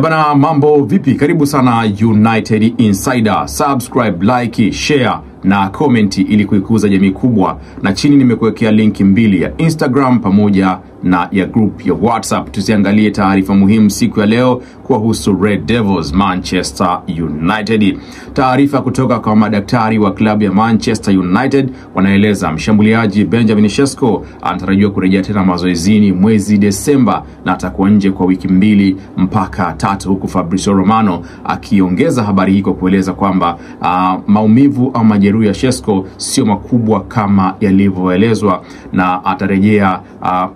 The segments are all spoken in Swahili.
Bana, mambo vipi? Karibu sana United Insider. Subscribe, like, share na comment ili kuikuza jamii kubwa. Na chini nimekuwekea linki mbili ya Instagram pamoja na ya group ya WhatsApp. Tuziangalie taarifa muhimu siku ya leo kuhusu Red Devils Manchester United. Taarifa kutoka kwa madaktari wa klabu ya Manchester United wanaeleza mshambuliaji Benjamin Sesko anatarajiwa kurejea tena mazoezini mwezi Desemba na atakuwa nje kwa wiki 2 mpaka 3, huku Fabrizio Romano akiongeza habari hii kwa kueleza kwamba maumivu au majeruhi ya Sesko sio makubwa kama yalivyoelezwa na atarejea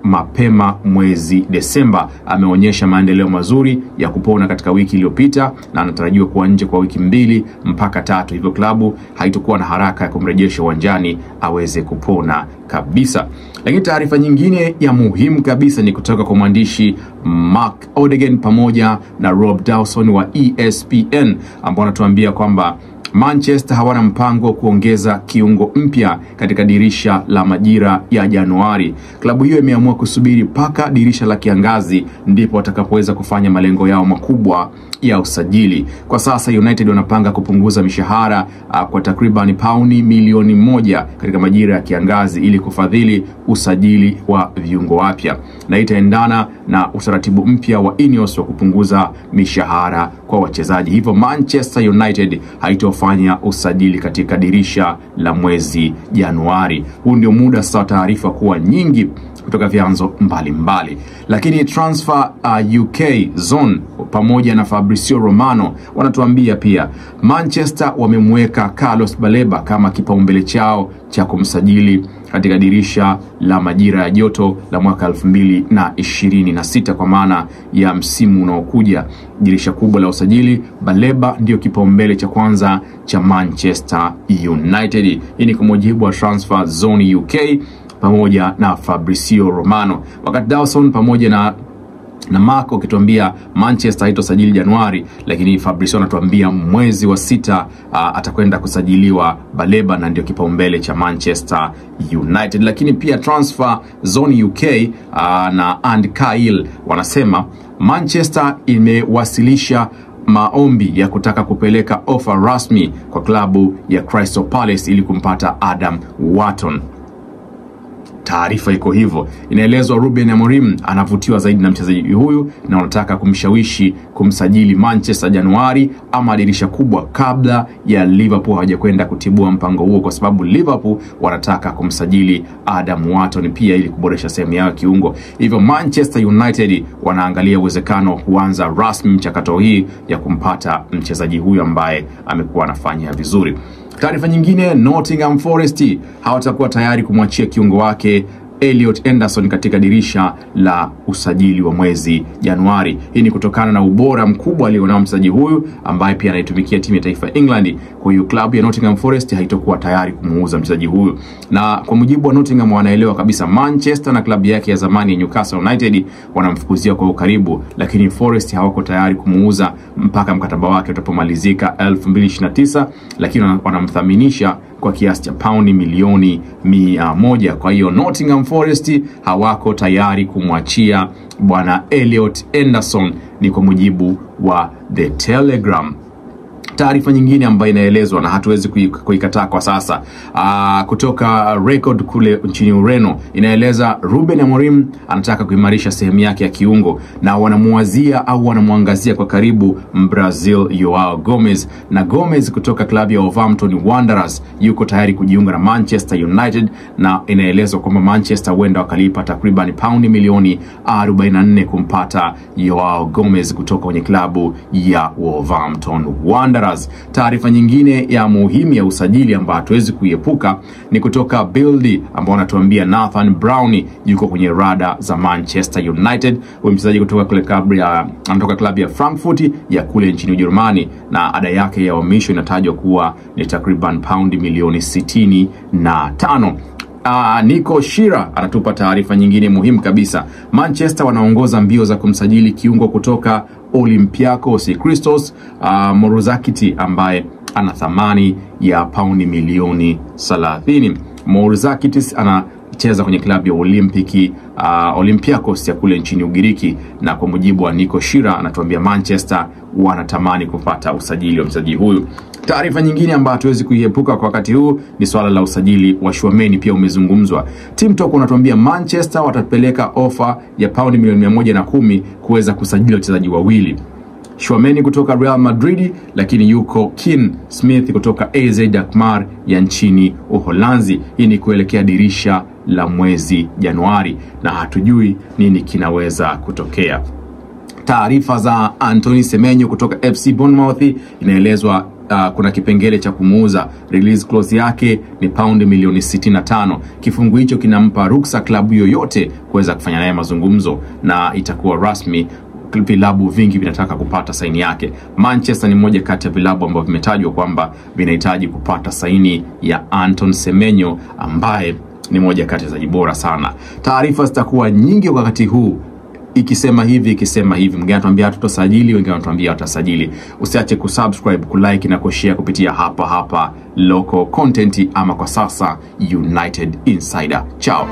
mapema mwezi Desemba. Ameonyesha maendeleo mazuri ya kupona katika wiki iliyopita na anatarajiwa kuwa nje kwa wiki 2 mpaka 3, hivyo klabu haitakuwa na haraka ya kumrejesha uwanjani aweze kupona kabisa. Lakini taarifa nyingine ya muhimu kabisa ni kutoka kwa mwandishi Mark Odegaard pamoja na Rob Dawson wa ESPN ambao wanatuambia kwamba Manchester hawana mpango kuongeza kiungo mpya katika dirisha la majira ya Januari. Klabu hiyo imeamua kusubiri mpaka dirisha la kiangazi ndipo watakapoweza kufanya malengo yao makubwa ya usajili. Kwa sasa United wanapanga kupunguza mishahara kwa takriban pauni milioni 1 katika majira ya kiangazi ili kufadhili usajili wa viungo wapya. Na itaendana na utaratibu mpya wa Ineos wa kupunguza mishahara kwa wachezaji. Hivyo Manchester United haitofanya usajili katika dirisha la mwezi Januari. Huu ndio muda sasa taarifa kuwa nyingi kutoka vyanzo mbalimbali. Lakini Transfer UK Zone pamoja na Fabrizio Romano wanatuambia pia Manchester wamemweka Carlos Baleba kama kipaumbele chao cha kumsajili katika dirisha la majira ya joto la mwaka 2026 kwa maana ya msimu unaokuja. Dirisha kubwa la usajili, Baleba ndio kipaumbele cha kwanza cha Manchester United. Hii ni kwa mujibu wa Transfer Zone UK pamoja na Fabrizio Romano. Wakati Dawson pamoja na Marco kituambia Manchester haitosajili Januari, lakini Fabrizio anatuambia mwezi wa 6 atakwenda kusajiliwa Baleba na ndio kipaumbele cha Manchester United. Lakini pia Transfer Zone UK na And Kyle wanasema Manchester imewasilisha maombi ya kutaka kupeleka offer rasmi kwa klabu ya Crystal Palace ili kumpata Adam Wharton. Taarifa iko hivyo. Inaelezwa Ruben Amorim anavutiwa zaidi na mchezaji huyu na anataka kumshawishi kumsajili Manchester Januari ama dirisha kubwa kabla ya Liverpool hawajakwenda kutibua mpango huo, kwa sababu Liverpool wanataka kumsajili Adam Wharton pia ili kuboresha sehemu yao kiungo. Hivyo Manchester United wanaangalia uwezekano wa kuanza rasmi mchakato hii ya kumpata mchezaji huyu ambaye amekuwa anafanya vizuri. Taarifa nyingine, Nottingham Forest hawatakuwa tayari kumwachia kiungo wake Elliot Anderson katika dirisha la usajili wa mwezi Januari. Hii ni kutokana na ubora mkubwa alionao mchezaji huyu ambaye pia anaitumikia timu ya taifa England. Kwa hiyo klabu ya Nottingham Forest haitakuwa tayari kumuuza mchezaji huyu. Na kwa mujibu wa Nottingham wanaelewa kabisa Manchester na klabu yake ya zamani ya Newcastle United wanamfukuzia kwa ukaribu, lakini Forest hawako tayari kumuuza mpaka mkataba wake utapomalizika 2029, lakini wanamthaminisha kwa kiasi cha paundi milioni 100. Kwa hiyo Nottingham Forest hawako tayari kumwachia bwana Elliot Anderson, ni kwa mujibu wa The Telegram. Taarifa nyingine ambayo inaelezwa na hatuwezi kuikataa kwa sasa kutoka Record kule nchini Ureno inaeleza Ruben Amorim anataka kuimarisha sehemu yake ya kiungo na wanamuazia au wanamuangazia kwa karibu Brazil Joao Gomez. Na Gomez kutoka klabu ya Wolverhampton Wanderers yuko tayari kujiunga na Manchester United, na inaelezwa kwamba Manchester huenda wakalipa takriban paundi milioni 44 kumpata Joao Gomez kutoka kwenye klabu ya Wolverhampton Wanderers. Taarifa nyingine ya muhimu ya usajili ambayo hatuwezi kuiepuka ni kutoka Bild ambao wanatuambia Nathan Brown yuko kwenye rada za Manchester United. Huyu mchezaji kutoka kule klabu ya Frankfurt ya kule nchini Ujerumani, na ada yake ya uhamisho inatajwa kuwa ni takriban paundi milioni 65. Nico Shearer anatupa taarifa nyingine muhimu kabisa. Manchester wanaongoza mbio za kumsajili kiungo kutoka Olympiacos Christos Morozakiti ambaye ana thamani ya paundi milioni 30. Morozakiti ana akicheza kwenye klabu ya Olympiacos ya kule nchini Ugiriki, na kwa mujibu wa Nico Shira anatuambia Manchester wanatamani kupata usajili wa mchezaji huyu. Taarifa nyingine ambayo hatuwezi kuiepuka kwa wakati huu ni swala la usajili wa Tchouameni, pia umezungumzwa. Team Talk unatuambia Manchester watapeleka ofa ya paundi milioni 110 kuweza kusajili wachezaji wawili. Tchouameni kutoka Real Madrid, lakini yuko Keane Smith kutoka AZ Alkmaar ya nchini Uholanzi. Hii ni kuelekea dirisha la mwezi Januari na hatujui nini kinaweza kutokea. Taarifa za Antoine Semenyo kutoka FC Bournemouth inaelezwa kuna kipengele cha kumuuza. Release clause yake ni paundi milioni 65. Kifungu hicho kinampa ruksa klabu yoyote kuweza kufanya naye mazungumzo na itakuwa rasmi. Vilabu vingi vinataka kupata saini yake. Manchester ni moja kati ya vilabu ambavyo vimetajwa kwamba vinahitaji kupata saini ya Antoine Semenyo ambaye ni moja kati ya wachezaji bora sana. Taarifa zitakuwa nyingi wakati huu, ikisema hivi. Mwingine anatuambia tutosajili, wengine wanatuambia watasajili. Usiache kusubscribe, kulike na kushare kupitia hapa Local Content, ama kwa sasa United Insider. Ciao.